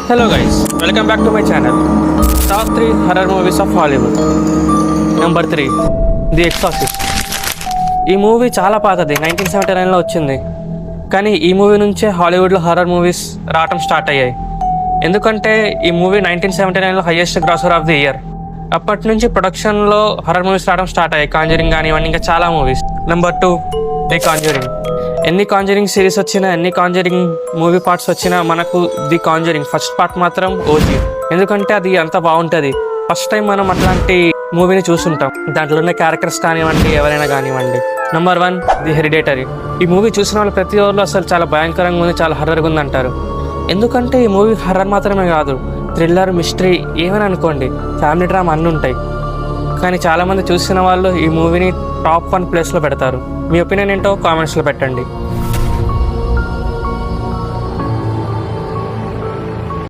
Hello guys, welcome back to my channel. Top 3 horror movies of Hollywood. Number 3, The Exorcist. ఈ movie చాలా పాతది, 1979లో వచ్చింది. కానీ ఈ మూవీ నుంచే హాలీవుడ్లో హర్రర్ మూవీస్ రావటం స్టార్ట్ అయ్యాయి. ఎందుకంటే ఈ మూవీ 1979లో highest grosser of the year. అప్పటి నుంచి ప్రొడక్షన్లో హర్రర్ మూవీస్ రావడం స్టార్ట్ అయ్యాయి. కాంజరింగ్ కానీ ఇవన్నీ ఇంకా చాలా మూవీస్. Number 2, the Conjuring. ఎన్ని కాంజరింగ్ సిరీస్ వచ్చినా, ఎన్ని కాంజరింగ్ మూవీ పార్ట్స్ వచ్చినా మనకు ది కాంజరింగ్ ఫస్ట్ పార్ట్ మాత్రం ఓజీ. ఎందుకంటే అది అంత బాగుంటుంది. ఫస్ట్ టైం మనం అట్లాంటి మూవీని చూస్తుంటాం. దాంట్లో ఉన్న క్యారెక్టర్స్ కానివ్వండి, ఎవరైనా కానివ్వండి. Number 1, the hereditary. ఈ మూవీ చూసిన వాళ్ళు ప్రతి ఒక్కరు అసలు చాలా భయంకరంగా ఉంది, చాలా హర్రర్గా ఉంది అంటారు. ఎందుకంటే ఈ మూవీ హర్రర్ మాత్రమే కాదు, థ్రిల్లర్, మిస్టరీ ఏమని అనుకోండి, ఫ్యామిలీ డ్రామా అన్నీ ఉంటాయి. కానీ చాలామంది చూసిన వాళ్ళు ఈ మూవీని టాప్ 1 ప్లేస్లో పెడతారు. మీ ఒపీనియన్ ఏంటో కామెంట్స్లో పెట్టండి.